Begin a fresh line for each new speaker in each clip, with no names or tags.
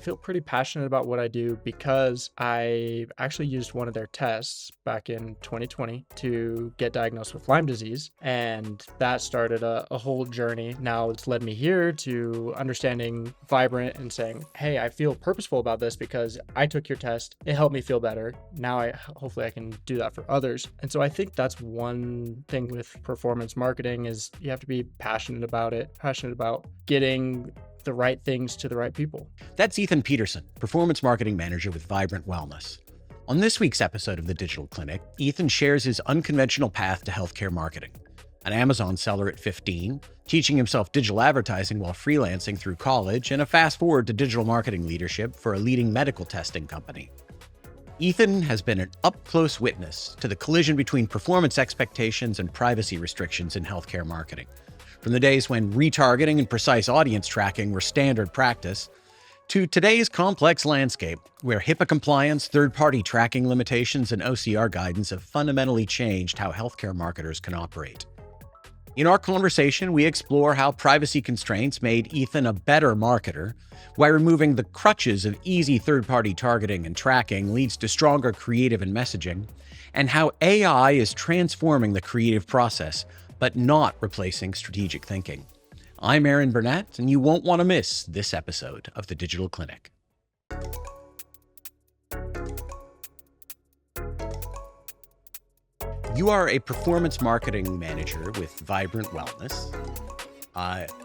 feel pretty passionate about what I do because I actually used one of their tests back in 2020 to get diagnosed with Lyme disease. And that started a whole journey. Now it's led me here to understanding Vibrant and saying, hey, I feel purposeful about this because I took your test. It helped me feel better. Now hopefully I can do that for others. And so I think that's one thing with performance marketing is you have to be passionate about it, passionate about getting the right things to the right people.
That's Ethan Peterson, Performance Marketing Manager with Vibrant Wellness. On this week's episode of The Digital Clinic, Ethan shares his unconventional path to healthcare marketing. An Amazon seller at 15, teaching himself digital advertising while freelancing through college, and a fast forward to digital marketing leadership for a leading medical testing company. Ethan has been an up-close witness to the collision between performance expectations and privacy restrictions in healthcare marketing. From the days when retargeting and precise audience tracking were standard practice, to today's complex landscape, where HIPAA compliance, third-party tracking limitations, and OCR guidance have fundamentally changed how healthcare marketers can operate. In our conversation, we explore how privacy constraints made Ethan a better marketer, why removing the crutches of easy third-party targeting and tracking leads to stronger creative and messaging, and how AI is transforming the creative process, but not replacing strategic thinking. I'm Aaron Burnett, and you won't want to miss this episode of The Digital Clinic. You are a performance marketing manager with Vibrant Wellness.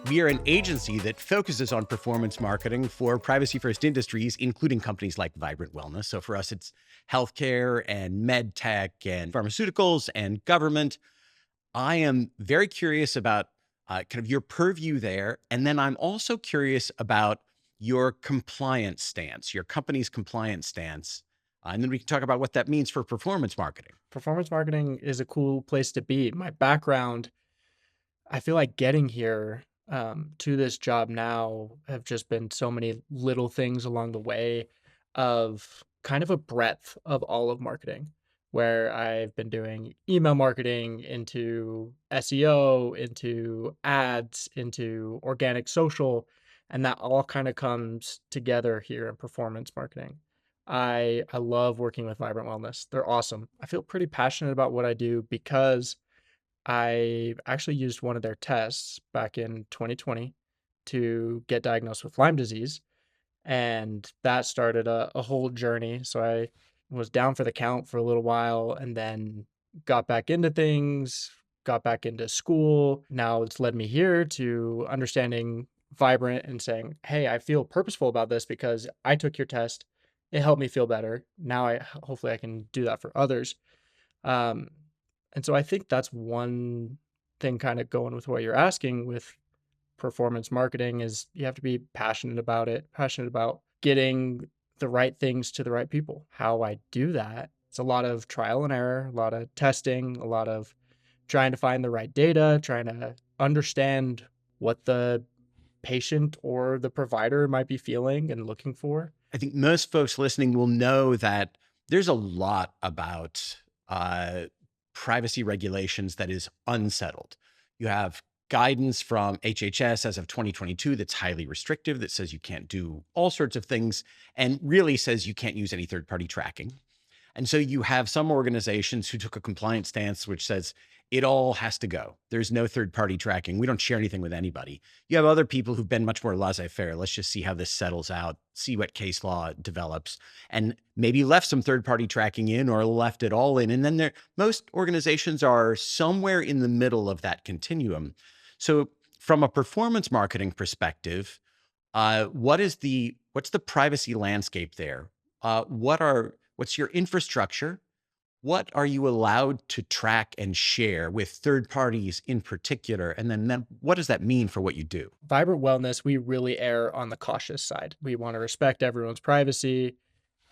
We are an agency that focuses on performance marketing for privacy-first industries, including companies like Vibrant Wellness. So for us, it's healthcare and med tech and pharmaceuticals and government. I am very curious about kind of your purview there. And then I'm also curious about your compliance stance, your company's compliance stance. And then we can talk about what that means for performance marketing.
Performance marketing is a cool place to be. My background, I feel like getting here to this job now have just been so many little things along the way of kind of a breadth of all of marketing, where I've been doing email marketing into SEO, into ads, into organic social, and that all kind of comes together here in performance marketing. I love working with Vibrant Wellness. They're awesome. I feel pretty passionate about what I do because I actually used one of their tests back in 2020 to get diagnosed with Lyme disease. And that started a whole journey. So I was down for the count for a little while and then got back into things, got back into school. Now it's led me here to understanding Vibrant and saying, hey, I feel purposeful about this because I took your test. It helped me feel better. Now hopefully I can do that for others. Um, and so I think that's one thing kind of going with what you're asking with performance marketing is you have to be passionate about it, passionate about getting the right things to the right people. How I do that, it's a lot of trial and error, a lot of testing, a lot of trying to find the right data, trying to understand what the patient or the provider might be feeling and looking for.
I think most folks listening will know that there's a lot about privacy regulations that is unsettled. You have guidance from HHS as of 2022 that's highly restrictive, that says you can't do all sorts of things and really says you can't use any third-party tracking. And so you have some organizations who took a compliance stance, which says it all has to go. There's no third-party tracking. We don't share anything with anybody. You have other people who've been much more laissez-faire. Let's just see how this settles out, see what case law develops, and maybe left some third-party tracking in or left it all in. And then most organizations are somewhere in the middle of that continuum. So from a performance marketing perspective, what's the privacy landscape there? What's your infrastructure? What are you allowed to track and share with third parties in particular? And then what does that mean for what you do?
Vibrant Wellness, we really err on the cautious side. We want to respect everyone's privacy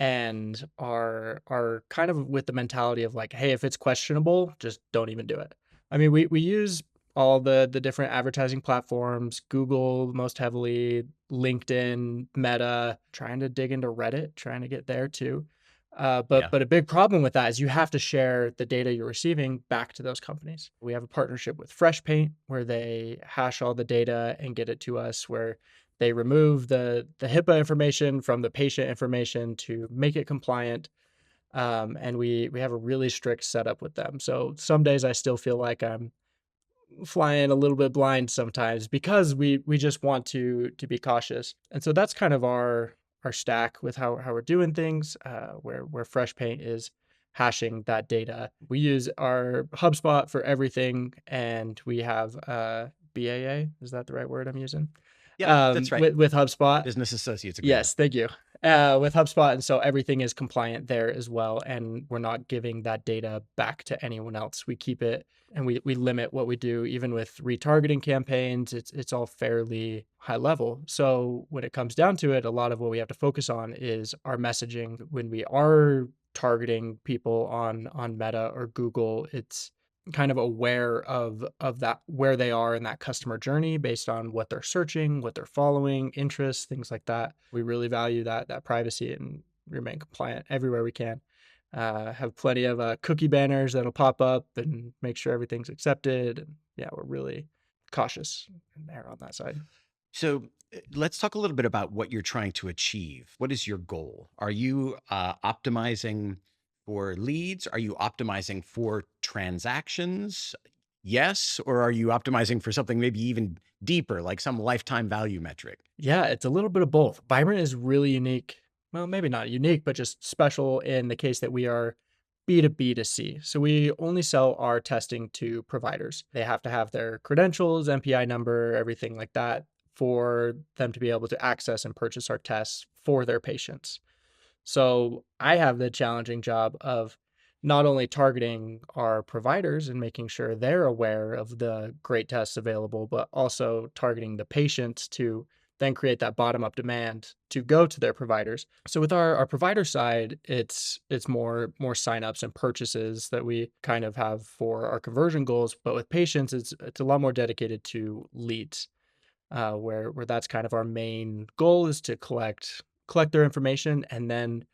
and are kind of with the mentality of like, hey, if it's questionable, just don't even do it. I mean, we use all the different advertising platforms, Google most heavily, LinkedIn, Meta, trying to dig into Reddit, trying to get there too. But a big problem with that is you have to share the data you're receiving back to those companies. We have a partnership with FreshPaint where they hash all the data and get it to us, where They remove the HIPAA information from the patient information to make it compliant. And we have a really strict setup with them. So some days I still feel like I'm flying a little bit blind sometimes because we just want to be cautious. And so that's kind of our stack with how we're doing things, where Fresh Paint is hashing that data. We use our HubSpot for everything, and we have BAA. Is that the right word I'm using?
Yep, that's right.
With HubSpot.
Business Associates Agreement.
Yes, thank you. With HubSpot, and so everything is compliant there as well, and we're not giving that data back to anyone else. We keep it, and we limit what we do. Even with retargeting campaigns, it's all fairly high level. So when it comes down to it, a lot of what we have to focus on is our messaging. When we are targeting people on Meta or Google, it's kind of aware of that, where they are in that customer journey based on what they're searching, what they're following, interests, things like that. We really value that privacy and remain compliant everywhere we can. Have plenty of cookie banners that'll pop up and make sure everything's accepted. And yeah, we're really cautious and err on that side.
So let's talk a little bit about what you're trying to achieve. What is your goal? Are you optimizing for leads? Are you optimizing for transactions? Yes. Or are you optimizing for something maybe even deeper, like some lifetime value metric?
Yeah, it's a little bit of both. Vibrant is really unique. Well, maybe not unique, but just special in the case that we are B2B to C. So we only sell our testing to providers. They have to have their credentials, MPI number, everything like that for them to be able to access and purchase our tests for their patients. So I have the challenging job of not only targeting our providers and making sure they're aware of the great tests available, but also targeting the patients to then create that bottom up demand to go to their providers. So with our provider side, it's more signups and purchases that we kind of have for our conversion goals. But with patients, it's a lot more dedicated to leads, where that's kind of our main goal is to collect their information, and then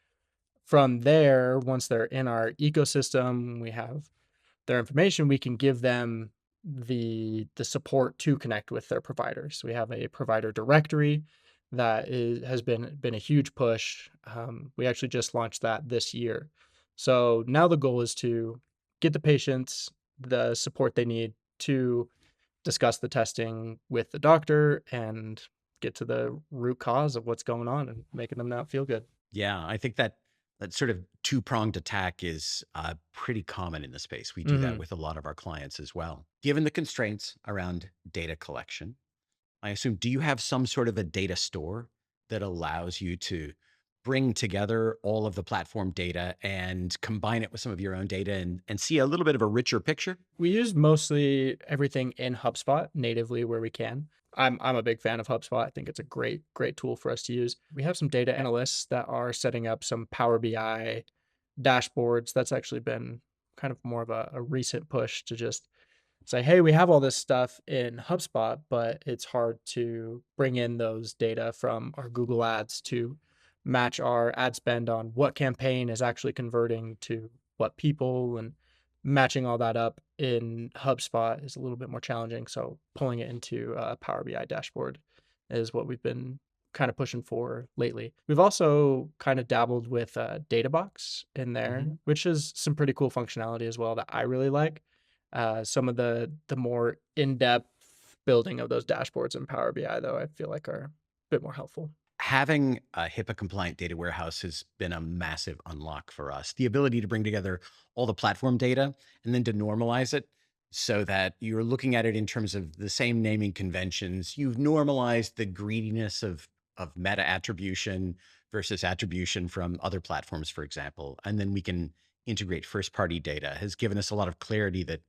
from there, once they're in our ecosystem, we have their information, we can give them the support to connect with their providers. We have a provider directory that has been a huge push. We actually just launched that this year. So now the goal is to get the patients the support they need to discuss the testing with the doctor and get to the root cause of what's going on and making them not feel good.
Yeah, I think that sort of two-pronged attack is pretty common in the space. We do that
Mhm.
with a lot of our clients as well. Given the constraints around data collection, I assume, do you have some sort of a data store that allows you to bring together all of the platform data and combine it with some of your own data and see a little bit of a richer picture?
We use mostly everything in HubSpot natively where we can. I'm a big fan of HubSpot. I think it's a great tool for us to use. We have some data analysts that are setting up some Power BI dashboards. That's actually been kind of more of a recent push to just say, hey, we have all this stuff in HubSpot, but it's hard to bring in those data from our Google Ads to match our ad spend on what campaign is actually converting to what people, and matching all that up in HubSpot is a little bit more challenging. So pulling it into a Power BI dashboard is what we've been kind of pushing for lately. We've also kind of dabbled with Databox in there,
Mhm.
which is some pretty cool functionality as well that I really like. Some of the more in-depth building of those dashboards in Power BI, though, I feel like are a bit more helpful.
Having a HIPAA compliant data warehouse has been a massive unlock for us. The ability to bring together all the platform data and then to normalize it so that you're looking at it in terms of the same naming conventions. You've normalized the greediness of meta attribution versus attribution from other platforms, for example. And then we can integrate first party data has given us a lot of clarity that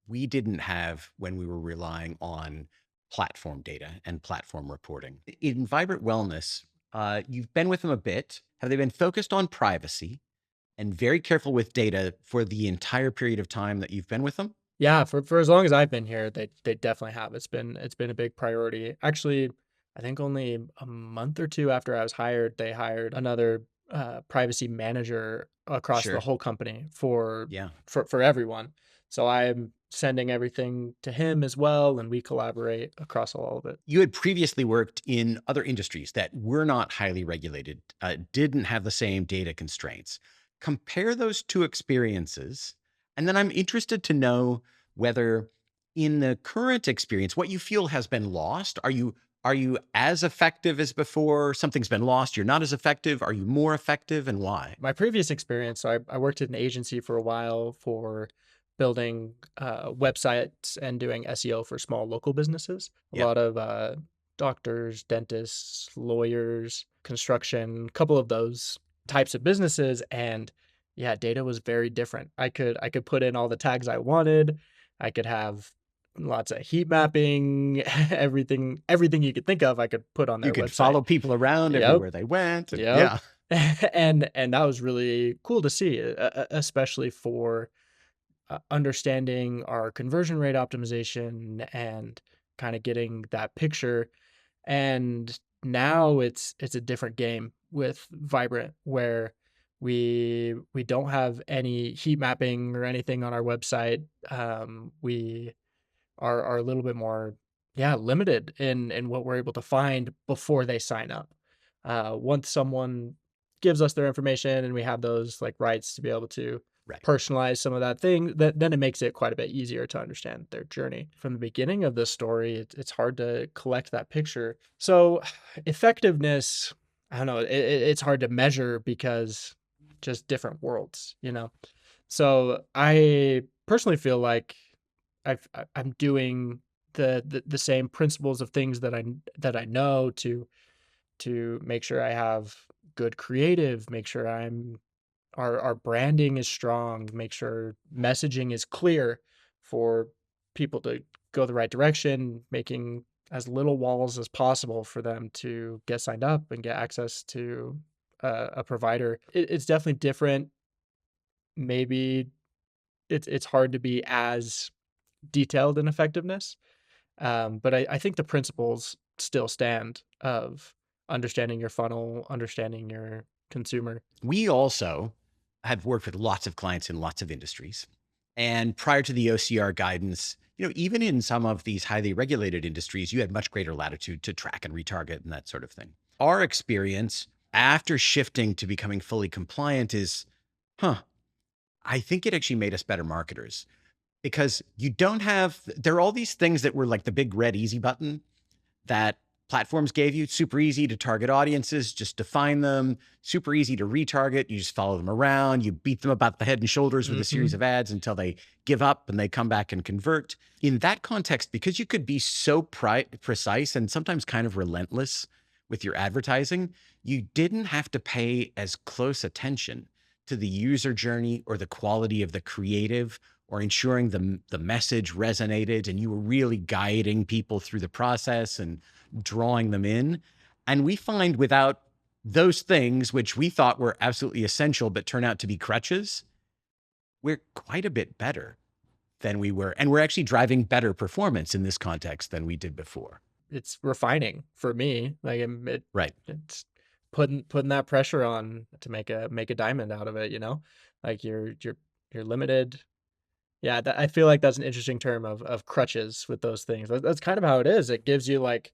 we didn't have when we were relying on platform data and platform reporting. In Vibrant Wellness, you've been with them a bit. Have they been focused on privacy and very careful with data for the entire period of time that you've been with them?
Yeah, for as long as I've been here, they definitely have. It's been a big priority. Actually, I think only a month or two after I was hired, they hired another privacy manager across the
Sure.
whole company for
Yeah.
for everyone. So I'm sending everything to him as well, and we collaborate across all of it.
You had previously worked in other industries that were not highly regulated, didn't have the same data constraints. Compare those two experiences. And then I'm interested to know whether in the current experience, what you feel has been lost. Are you as effective as before? Something's been lost. You're not as effective. Are you more effective, and why?
My previous experience, so I worked at an agency for a while for building websites and doing SEO for small local businesses. A
Yeah.
lot of doctors, dentists, lawyers, construction, a couple of those types of businesses. And yeah, data was very different. I could put in all the tags I wanted. I could have lots of heat mapping, everything you could think of, I could put on
You
their
could
website.
follow people around
Yep.
everywhere they went. And
Yep.
yeah.
And that was really cool to see, especially for, understanding our conversion rate optimization and kinda getting that picture, and now it's a different game with Vibrant where we don't have any heat mapping or anything on our website. We are a little bit more, yeah, limited in what we're able to find before they sign up. Once someone gives us their information and we have those like rights to be able to
Right.
personalize some of that thing, that then it makes it quite a bit easier to understand their journey. From the beginning of the story, it's hard to collect that picture. So effectiveness, I don't know, it's hard to measure because just different worlds, you know? So I personally feel like I'm doing the same principles of things that I know to make sure I have good creative, make sure our branding is strong, make sure messaging is clear for people to go the right direction, making as little walls as possible for them to get signed up and get access to a provider. It's definitely different. Maybe it's hard to be as detailed in effectiveness. But I think the principles still stand of understanding your funnel, understanding your consumer.
We also have worked with lots of clients in lots of industries. And prior to the OCR guidance, even in some of these highly regulated industries, you had much greater latitude to track and retarget and that sort of thing. Our experience after shifting to becoming fully compliant is, huh, I think it actually made us better marketers because there are all these things that were like the big red easy button that platforms gave you. Super easy to target audiences, just define them, super easy to retarget. You just follow them around, you beat them about the head and shoulders with a series
Mhm.
of ads until they give up and they come back and convert. In that context, because you could be so precise and sometimes kind of relentless with your advertising, you didn't have to pay as close attention to the user journey or the quality of the creative or ensuring the message resonated and you were really guiding people through the process and drawing them in. And we find without those things, which we thought were absolutely essential, but turn out to be crutches, we're quite a bit better than we were. And we're actually driving better performance in this context than we did before.
It's refining for me. Like
Right.
it's putting that pressure on to make a diamond out of it. You know, like you're limited. Yeah, I feel like that's an interesting term of crutches with those things. That's kind of how it is. It gives you like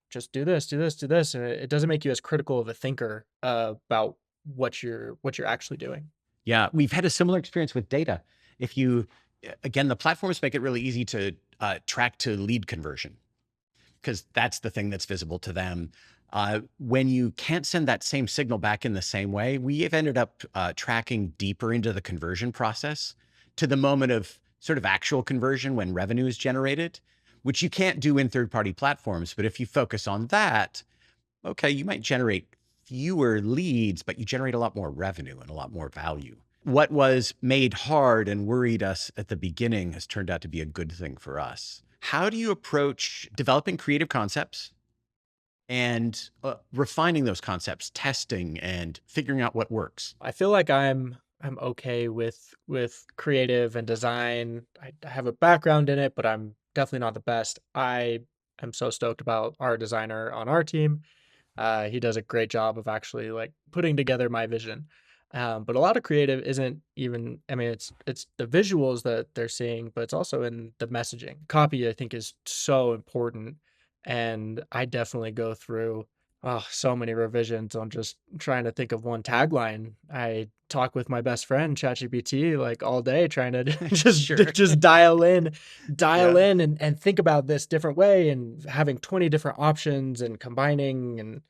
just do this, do this, do this, and it doesn't make you as critical of a thinker about what you're actually doing.
Yeah. We've had a similar experience with data. If you, again, the platforms make it really easy to track to lead conversion, because that's the thing that's visible to them. When you can't send that same signal back in the same way, we have ended up tracking deeper into the conversion process to the moment of sort of actual conversion when revenue is generated, which you can't do in third-party platforms. But if you focus on that, okay, you might generate fewer leads, but you generate a lot more revenue and a lot more value. What was made hard and worried us at the beginning has turned out to be a good thing for us. How do you approach developing creative concepts and refining those concepts, testing and figuring out what works?
I feel like I'm okay with creative and design. I have a background in it, but I'm definitely not the best. I am so stoked about our designer on our team. He does a great job of actually like putting together my vision. But a lot of creative isn't even, I mean, it's the visuals that they're seeing, but it's also in the messaging. Copy, I think, is so important. And I definitely go through so many revisions on just trying to think of one tagline. I talk with my best friend, ChatGPT, like all day, trying to
Sure.
just dial
Yeah.
in and think about this different way and having 20 different options and combining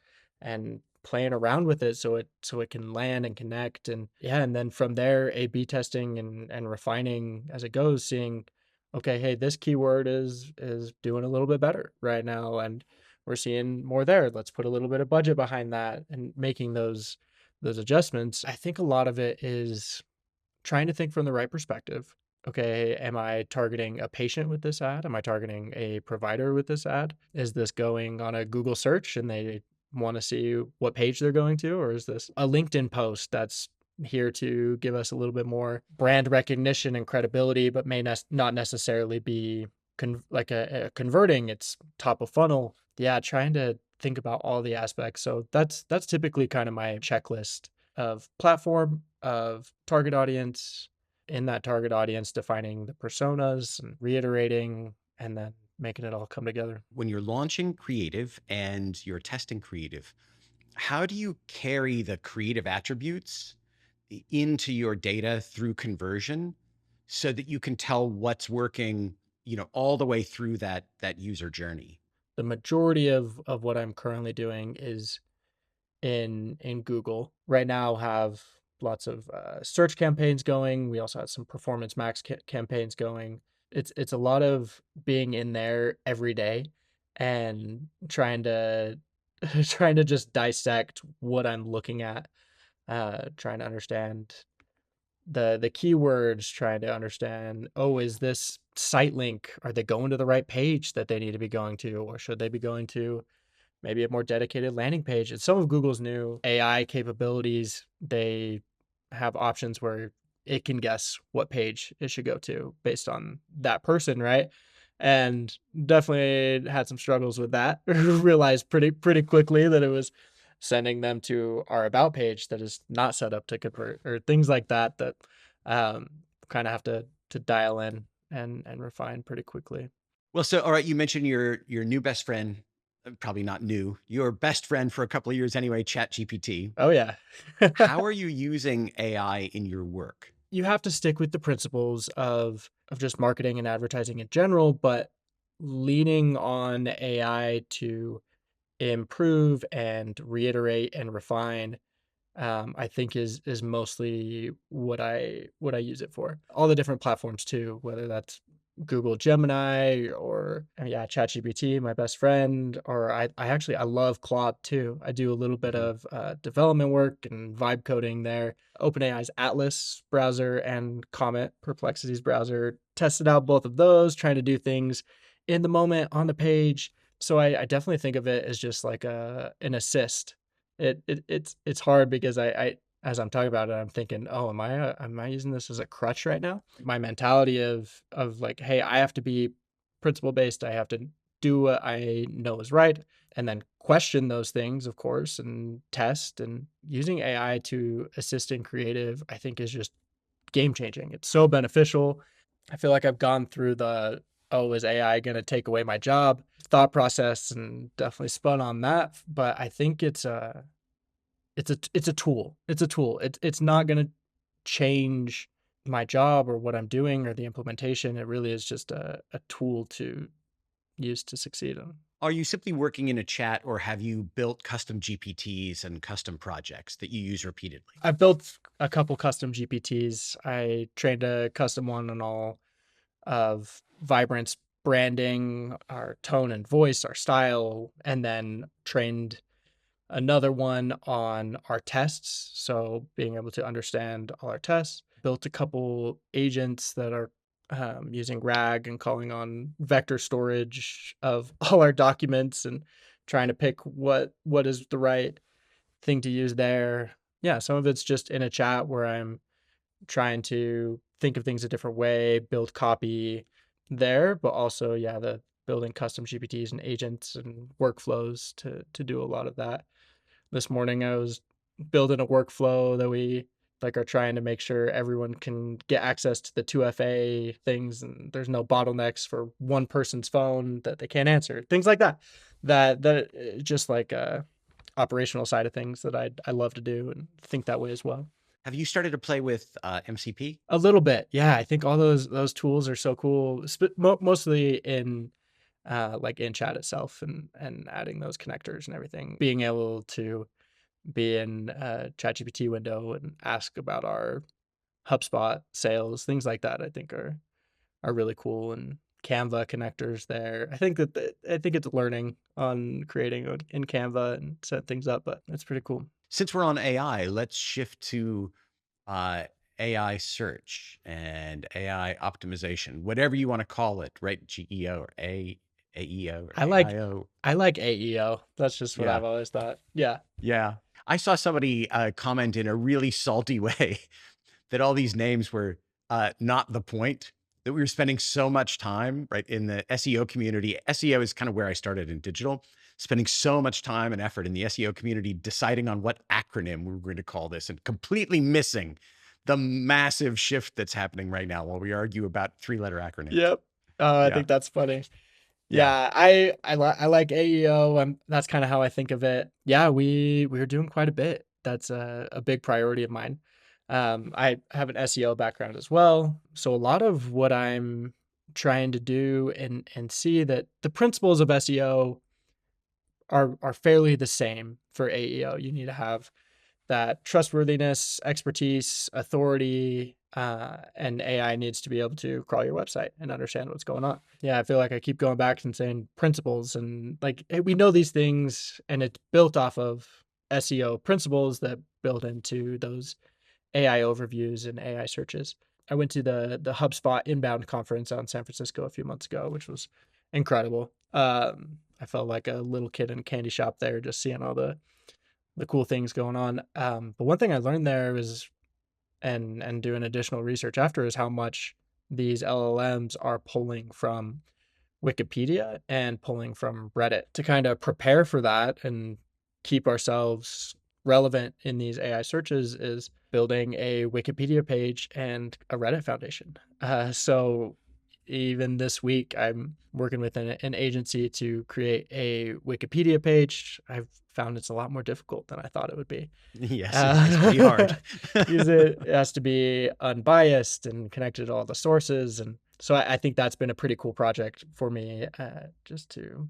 and playing around with it so it can land and connect. And yeah, and then from there A/B testing and refining as it goes, seeing, okay, hey, this keyword is doing a little bit better right now, and we're seeing more there. Let's put a little bit of budget behind that and making those adjustments. I think a lot of it is trying to think from the right perspective. Okay, am I targeting a patient with this ad? Am I targeting a provider with this ad? Is this going on a Google search and they want to see what page they're going to? Or is this a LinkedIn post that's here to give us a little bit more brand recognition and credibility, but may not necessarily be like a converting? It's top of funnel. Yeah, trying to think about all the aspects. So that's typically kind of my checklist of platform, of target audience, in that target audience, defining the personas and reiterating, and then making it all come together.
When you're launching creative and you're testing creative, how do you carry the creative attributes into your data through conversion so that you can tell what's working, all the way through that user journey?
The majority of what I'm currently doing is in Google. Right now have lots of search campaigns going. We also have some performance max campaigns going. It's a lot of being in there every day and trying to trying to just dissect what I'm looking at, trying to understand the keywords, trying to understand, oh, is this site link, are they going to the right page that they need to be going to, or should they be going to maybe a more dedicated landing page? And some of Google's new AI capabilities, they have options where it can guess what page it should go to based on that person, right? And definitely had some struggles with that. Realized pretty quickly that it was sending them to our about page that is not set up to convert, or things like that that um, kind of have to dial in and refine pretty quickly.
Well, so all right, you mentioned your new best friend, probably not new, your best friend for a couple of years anyway, Chat GPT.
Oh yeah.
How are you using AI in your work?
You have to stick with the principles of just marketing and advertising in general, but leaning on AI to improve and reiterate and refine, I think is mostly what I use it for. All the different platforms too, whether that's Google Gemini or yeah, ChatGPT, my best friend, or I love Claude too. I do a little bit
Mhm.
of development work and vibe coding there. OpenAI's Atlas browser and Comet Perplexity's browser, tested out both of those, trying to do things in the moment on the page. So I definitely think of it as just like an assist. It's hard because I as I'm talking about it, I'm thinking, oh, am I using this as a crutch right now? My mentality of like, hey, I have to be principle based. I have to do what I know is right, and then question those things, of course, and test. And using AI to assist in creative, I think, is just game changing. It's so beneficial. I feel like I've gone through the, oh, is AI going to take away my job thought process, and definitely spun on that. But I think it's a tool. It's a tool. It's not gonna change my job or what I'm doing or the implementation. It really is just a tool to use to succeed in.
Are you simply working in a chat or have you built custom GPTs and custom projects that you use repeatedly?
I've built a couple custom GPTs. I trained a custom one on all of Vibrant's branding, our tone and voice, our style, and then trained another one on our tests. So being able to understand all our tests, built a couple agents that are using RAG and calling on vector storage of all our documents and trying to pick what is the right thing to use there. Yeah, some of it's just in a chat where I'm trying to think of things a different way, build copy there, but also yeah, the building custom GPTs and agents and workflows to do a lot of that. This morning I was building a workflow like are trying to make sure everyone can get access to the 2FA things and there's no bottlenecks for one person's phone that they can't answer. Things like that. That just like operational side of things that I love to do and think that way as well.
Have you started to play with MCP?
A little bit. Yeah, I think all those tools are so cool, mostly in like in chat itself and adding those connectors and everything. Being able to be in a ChatGPT window and ask about our HubSpot sales, things like that, I think are really cool. And Canva connectors there. I think it's learning on creating in Canva and set things up, but it's pretty cool.
Since we're on AI, let's shift to uh, AI search and AI optimization, whatever you want to call it, right? GEO or AEO or
I like
AIO.
I like AEO. That's just what
Yeah.
I've always thought. Yeah.
Yeah. I saw somebody comment in a really salty way that all these names were not the point, that we were spending so much time, right, in the SEO community. SEO is kind of where I started in digital, spending so much time and effort in the SEO community deciding on what acronym we were going to call this and completely missing the massive shift that's happening right now while we argue about three-letter acronyms.
Yep. I
Yeah.
think that's funny.
Yeah.
Yeah, I like AEO. That's kind of how I think of it. Yeah, we're doing quite a bit. That's a big priority of mine. I have an SEO background as well, so a lot of what I'm trying to do and see that the principles of SEO are fairly the same for AEO. You need to have that trustworthiness, expertise, authority, and AI needs to be able to crawl your website and understand what's going on. Yeah, I feel like I keep going back and saying principles and like hey, we know these things and it's built off of SEO principles that build into those AI overviews and AI searches. I went to the HubSpot inbound conference out in San Francisco a few months ago, which was incredible. I felt like a little kid in a candy shop there, just seeing all the cool things going on. But one thing I learned there is and doing additional research after is how much these LLMs are pulling from Wikipedia and pulling from Reddit to kind of prepare for that and keep ourselves relevant in these AI searches is building a Wikipedia page and a Reddit foundation. So even this week, I'm working with an agency to create a Wikipedia page. I've found it's a lot more difficult than I thought it would be.
Yes, it is pretty hard.
Because it has to be unbiased and connected to all the sources. And so I think that's been a pretty cool project for me, just to,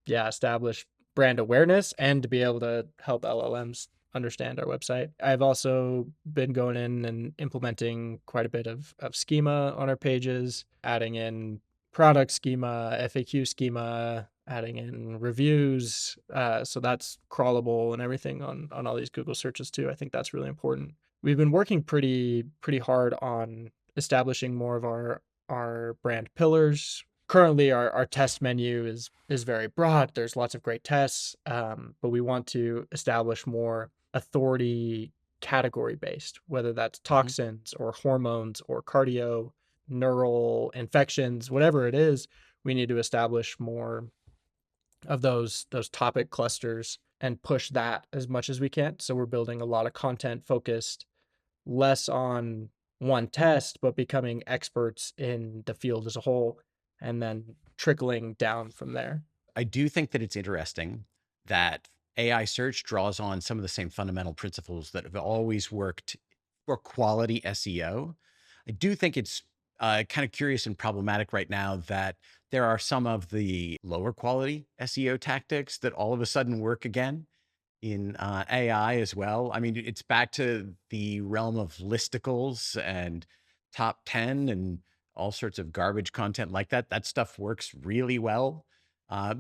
yeah, establish brand awareness and to be able to help LLMs understand our website. I've also been going in and implementing quite a bit of schema on our pages, adding in product schema, FAQ schema, adding in reviews. So that's crawlable and everything on all these Google searches too. I think that's really important. We've been working pretty hard on establishing more of our brand pillars. Currently, our test menu is very broad. There's lots of great tests, but we want to establish more authority category based, whether that's
Mhm.
toxins or hormones or cardio, neural infections, whatever it is. We need to establish more of those topic clusters and push that as much as we can. So we're building a lot of content focused less on one test, but becoming experts in the field as a whole and then trickling down from there.
I do think that it's interesting that AI search draws on some of the same fundamental principles that have always worked for quality SEO. I do think it's kind of curious and problematic right now that there are some of the lower quality SEO tactics that all of a sudden work again in AI as well. I mean, it's back to the realm of listicles and top 10 and all sorts of garbage content like that. That stuff works really well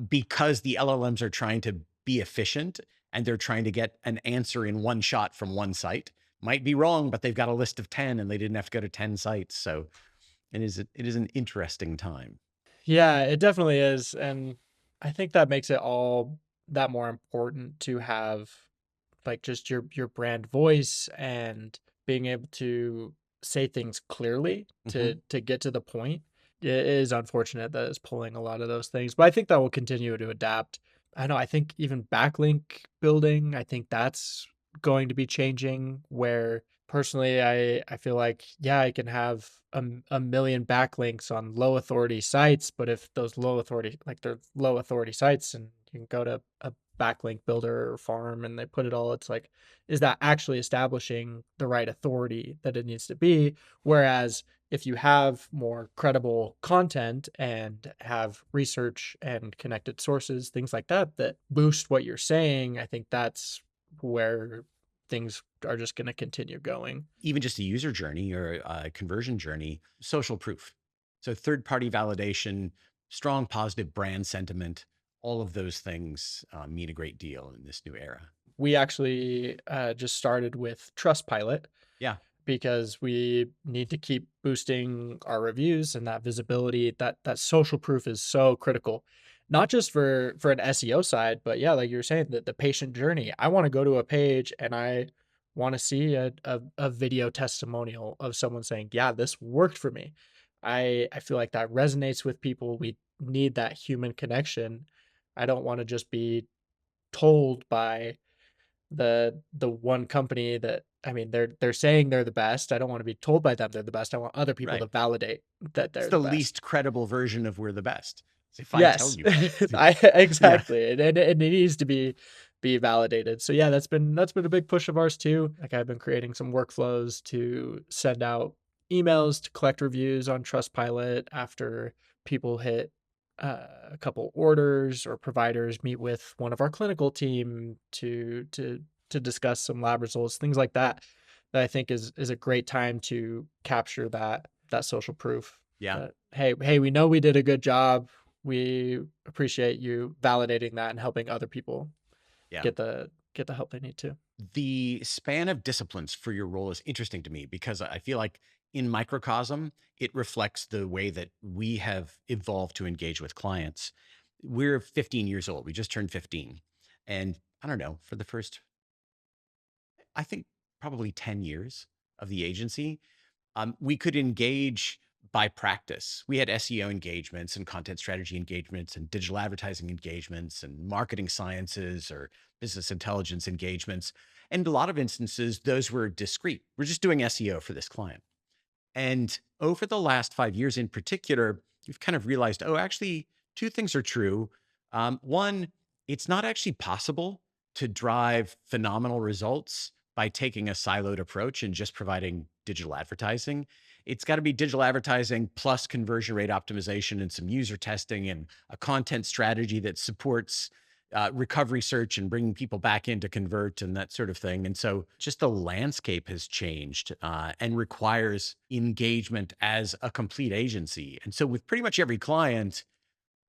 because the LLMs are trying to be efficient and they're trying to get an answer in one shot from one site. Might be wrong, but they've got a list of 10 and they didn't have to go to 10 sites. So it is an interesting time.
Yeah, it definitely is. And I think that makes it all that more important to have like just your brand voice and being able to say things clearly
Hmm.
to get to the point. It is unfortunate that it's pulling a lot of those things, but I think that will continue to adapt. I know I think even backlink building, I think that's going to be changing where Personally, I feel like, yeah, I can have a million backlinks on low authority sites, but if those they're low authority sites and you can go to a backlink builder or farm and they put it all, it's like, is that actually establishing the right authority that it needs to be? Whereas if you have more credible content and have research and connected sources, things like that, that boost what you're saying, I think that's where things are just going to continue going.
Even just a user journey or a conversion journey, social proof. So third party validation, strong positive brand sentiment, all of those things mean a great deal in this new era.
We actually just started with Trustpilot
Yeah,
because we need to keep boosting our reviews and that visibility. That social proof is so critical, not just for an SEO side, but yeah, like you were saying, the patient journey. I want to go to a page and I want to see a video testimonial of someone saying, yeah, this worked for me. I feel like that resonates with people. We need that human connection. I don't want to just be told by the one company that, I mean, they're saying they're the best. I don't want to be told by them they're the best. I want other people to
right.
validate that
It's
they're
the
the best.
least credible version of we're the best. So if I tell
Yes.
you that,
I
yeah,
exactly, and it needs to be validated. So, yeah, that's been a big push of ours too. Like, I've been creating some workflows to send out emails to collect reviews on Trustpilot after people hit, a couple orders, or providers meet with one of our clinical team to discuss some lab results, things like that, that I think is a great time to capture that social proof
yeah,
that, "Hey, we know we did a good job. We appreciate you validating that and helping other people
yeah.
get the help they need to."
The span of disciplines for your role is interesting to me because I feel like in microcosm, it reflects the way that we have evolved to engage with clients. We're 15 years old. We just turned 15. And I don't know, for the first, I think probably 10 years of the agency, we could engage by practice. We had SEO engagements and content strategy engagements and digital advertising engagements and marketing sciences or business intelligence engagements. And a lot of instances, those were discrete. We're just doing SEO for this client. And over the last 5 years in particular, you've kind of realized, oh, actually, two things are true. One, it's not actually possible to drive phenomenal results by taking a siloed approach and just providing digital advertising. It's got to be digital advertising plus conversion rate optimization and some user testing and a content strategy that supports recovery search and bringing people back in to convert and that sort of thing. And so just the landscape has changed and requires engagement as a complete agency. And so with pretty much every client,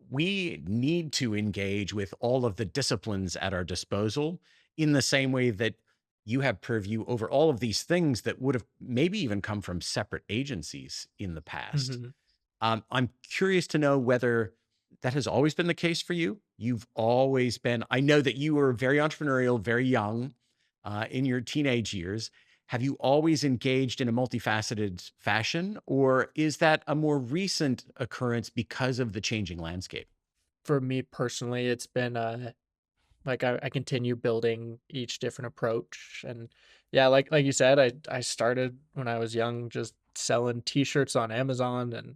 we need to engage with all of the disciplines at our disposal in the same way that you have purview over all of these things that would have maybe even come from separate agencies in the past.
Mhm.
I'm curious to know whether that has always been the case for you. You've always been, I know that you were very entrepreneurial, very young in your teenage years. Have you always engaged in a multifaceted fashion, or is that a more recent occurrence because of the changing landscape?
For me personally, it's been, like, I continue building each different approach, and yeah, like you said, I started when I was young just selling T-shirts on Amazon and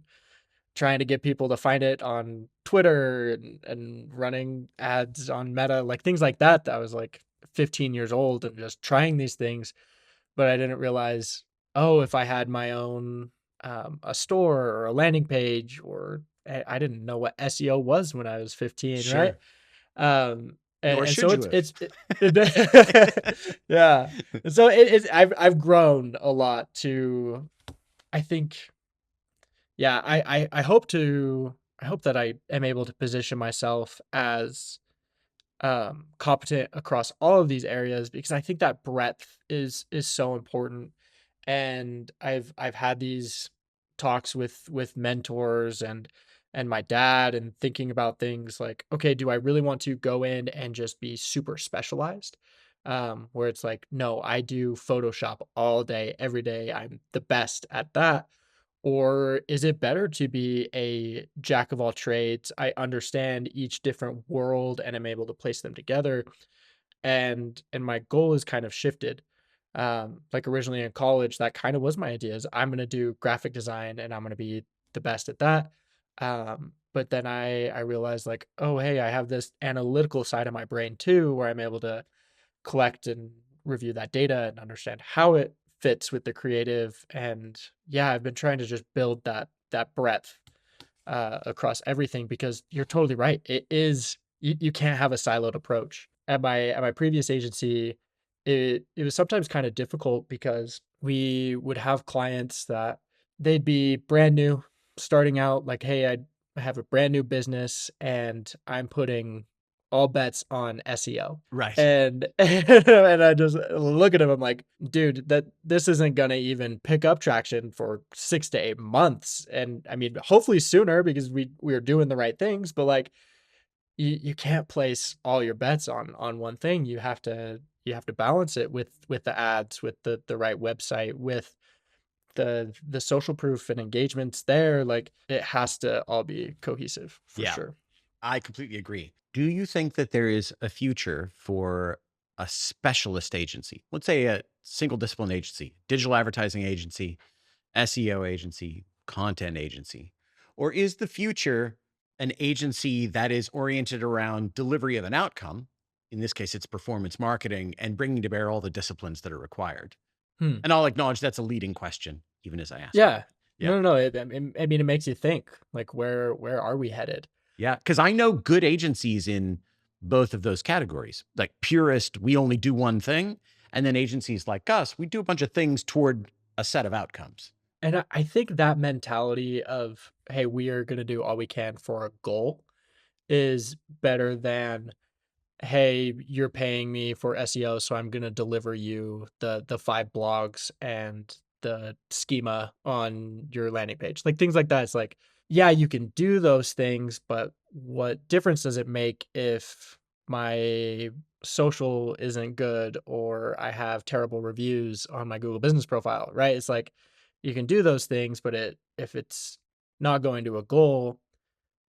trying to get people to find it on Twitter and running ads on Meta, like things like that. I was like 15 years old and just trying these things, but I didn't realize, oh, if I had my own, a store or a landing page, or I didn't know what SEO was when I was 15, right?
Sure. Nor
And so
should you have.
yeah. And so it's I've grown a lot to, I think, yeah, I hope that I am able to position myself as, competent across all of these areas, because I think that breadth is so important. And I've had these talks with mentors and my dad, and thinking about things like, okay, do I really want to go in and just be super specialized? Where it's like, no, I do Photoshop all day, every day. I'm the best at that. Or is it better to be a jack of all trades? I understand each different world and I'm able to place them together. And my goal is kind of shifted. Like originally in college, that kind of was my idea is I'm going to do graphic design and I'm going to be the best at that. But then I realized like, oh, hey, I have this analytical side of my brain too, where I'm able to collect and review that data and understand how it fits with the creative. And yeah, I've been trying to just build that breadth across everything because you're totally right. It is you can't have a siloed approach. At my previous agency, it was sometimes kind of difficult because we would have clients that they'd be brand new, starting out like, hey, I have a brand new business and I'm putting all bets on SEO.
Right.
And and I just look at him, I'm like, dude, that this isn't gonna even pick up traction for 6 to 8 months. And I mean, hopefully sooner because we're doing the right things, but like you can't place all your bets on one thing. You have to balance it with the ads, with the right website, with the social proof and engagements there. Like it has to all be cohesive for
Yeah,
sure.
I completely agree. Do you think that there is a future for a specialist agency? Let's say a single discipline agency, digital advertising agency, SEO agency, content agency? Or is the future an agency that is oriented around delivery of an outcome? In this case, it's performance marketing and bringing to bear all the disciplines that are required.
Hmm.
And I'll acknowledge that's a leading question, even as I ask it.
Yeah.
Yeah.
No, no, no. I mean, it makes you think like where are we headed?
Yeah. Cause I know good agencies in both of those categories, like purist, we only do one thing. And then agencies like us, we do a bunch of things toward a set of outcomes.
And I think that mentality of, hey, we are going to do all we can for a goal is better than, hey, you're paying me for SEO, so I'm going to deliver you the 5 blogs and the schema on your landing page. Like things like that. It's like, yeah, you can do those things, but what difference does it make if my social isn't good or I have terrible reviews on my Google business profile, right? It's like you can do those things, but if it's not going to a goal,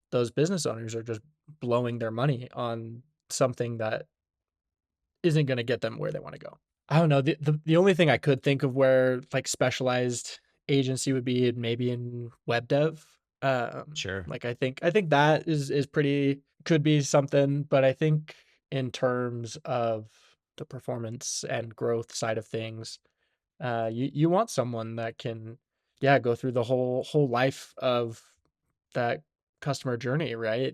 those business owners are just blowing their money on something that isn't gonna get them where they wanna go. I don't know, the only thing I could think of where, like, specialized agency would be maybe in web dev.
Sure.
Like, I think that is pretty could be something, but I think in terms of the performance and growth side of things, you want someone that can, yeah, go through the whole life of that customer journey, right?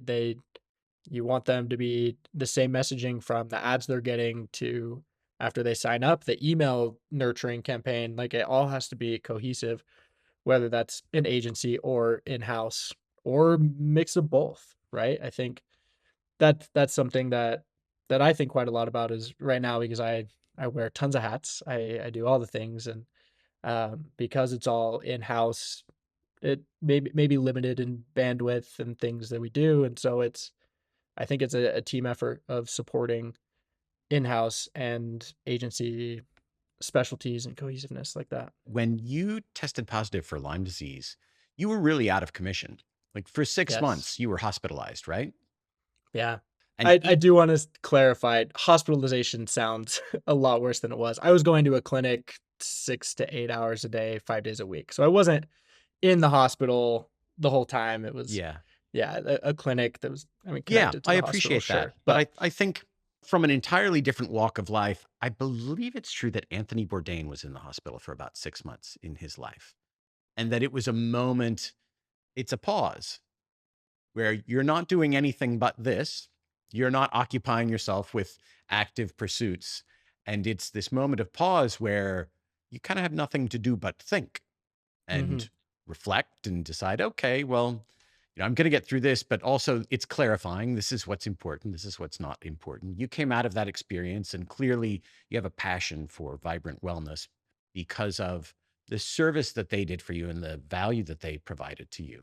You want them to be the same messaging from the ads they're getting to after they sign up, the email nurturing campaign, like it all has to be cohesive, whether that's an agency or in-house or mix of both, right? I think that's something that I think quite a lot about is right now because I wear tons of hats. I do all the things and because it's all in-house, it may be limited in bandwidth and things that we do. And so I think it's a team effort of supporting in-house and agency specialties and cohesiveness like that.
When you tested positive for Lyme disease, you were really out of commission. Like for 6 months,
Yes.
you were hospitalized, right?
Yeah.
And
I do want to clarify hospitalization sounds a lot worse than it was. I was going to a clinic 6 to 8 hours a day, 5 days a week. So I wasn't in the hospital the whole time. It was,
yeah,
yeah, a clinic that was, I mean,
yeah,
connected to
I
the hospital,
appreciate that.
sure.
But
But
I think from an entirely different walk of life, I believe it's true that Anthony Bourdain was in the hospital for about 6 months in his life. And that it was a moment, it's a pause where you're not doing anything but this. You're not occupying yourself with active pursuits. And it's this moment of pause where you kind of have nothing to do but think
mhm.
and reflect and decide, okay, well, I'm going to get through this, but also it's clarifying. This is what's important. This is what's not important. You came out of that experience and clearly you have a passion for vibrant wellness because of the service that they did for you and the value that they provided to you.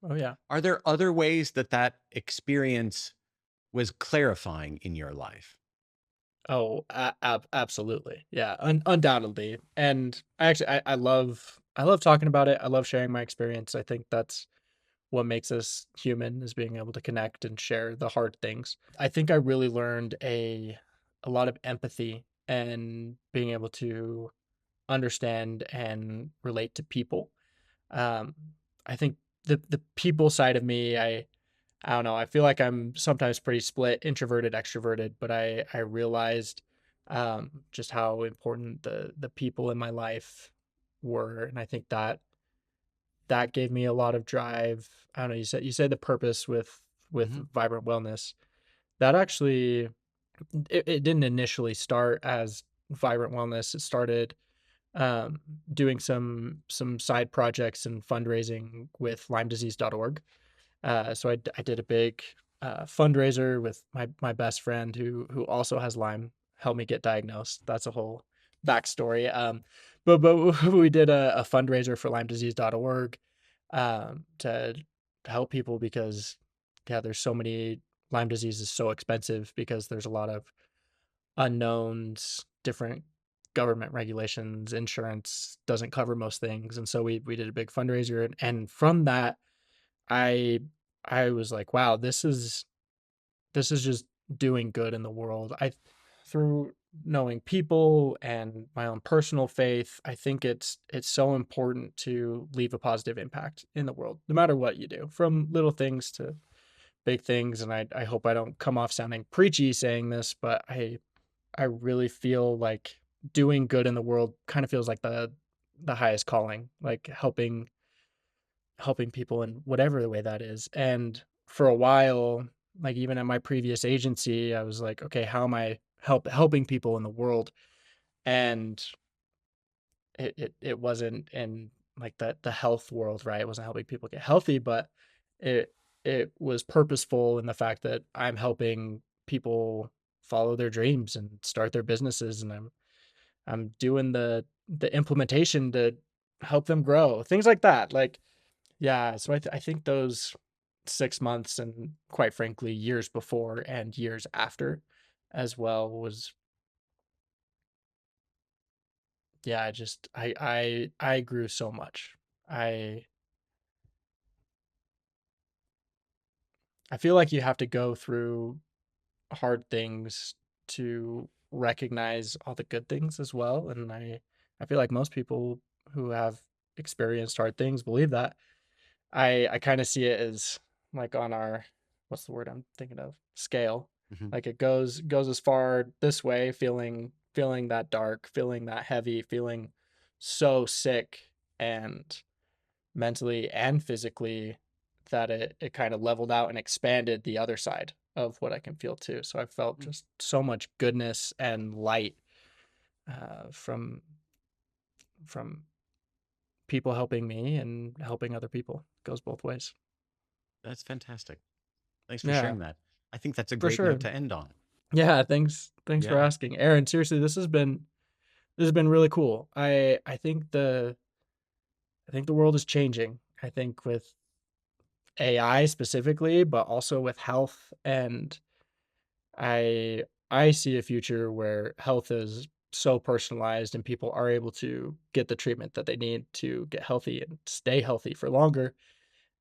Oh yeah.
Are there other ways that that experience was clarifying in your life?
Oh, absolutely. Yeah, undoubtedly. And I love talking about it. I love sharing my experience. I think that's what makes us human is being able to connect and share the hard things. I think I really learned a lot of empathy and being able to understand and relate to people. Um, I think the people side of me, I don't know. I feel like I'm sometimes pretty split, introverted, extroverted, but I realized just how important the people in my life were, and I think that gave me a lot of drive. I don't know. You said the purpose with
Hmm.
vibrant wellness. That actually it didn't initially start as vibrant wellness. It started um, doing some side projects and fundraising with LymeDisease.org. So I did a big fundraiser with my best friend who also has Lyme. Helped me get diagnosed. That's a whole backstory. But we did a fundraiser for LymeDisease.org to help people because yeah, there's so many Lyme disease is so expensive because there's a lot of unknowns, different government regulations, insurance doesn't cover most things, and so we did a big fundraiser, and from that I I was like, wow, this is just doing good in the world. I through knowing people and my own personal faith, I think it's so important to leave a positive impact in the world, no matter what you do, from little things to big things. And I hope I don't come off sounding preachy saying this, but I really feel like doing good in the world kind of feels like the highest calling, like helping people in whatever the way that is. And for a while, like even at my previous agency, I was like, okay, how am I helping people in the world? And it wasn't in like the health world, right? It wasn't helping people get healthy, but it it was purposeful in the fact that I'm helping people follow their dreams and start their businesses, and I'm doing the implementation to help them grow. Things like that. Like yeah, so I think those 6 months and quite frankly, years before and years after as well was yeah, I grew so much. I I feel like you have to go through hard things to recognize all the good things as well, and I feel like most people who have experienced hard things believe that. I kind of see it as like on our what's the word I'm thinking of? Scale.
Hmm.
Like it goes as far this way, feeling that dark, feeling that heavy, feeling so sick and mentally and physically that it kind of leveled out and expanded the other side of what I can feel too. So I felt just so much goodness and light from people helping me and helping other people. It goes both ways.
That's fantastic. Thanks for
Yeah,
sharing that. I think that's a
for
great note
sure.
to end on.
Yeah, thanks for
Yeah.
asking. Aaron, seriously, this has been really cool. I think the world is changing. I think with AI specifically, but also with health, and I see a future where health is so personalized and people are able to get the treatment that they need to get healthy and stay healthy for longer.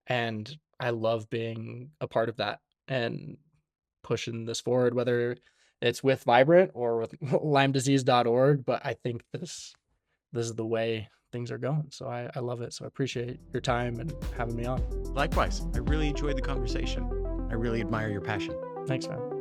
And I love being a part of that and pushing this forward, whether it's with Vibrant or with LymeDisease.org. But I think this is the way things are going. So I love it. So I appreciate your time and having me on.
Likewise, I really enjoyed the conversation. I really admire your passion.
Thanks, man.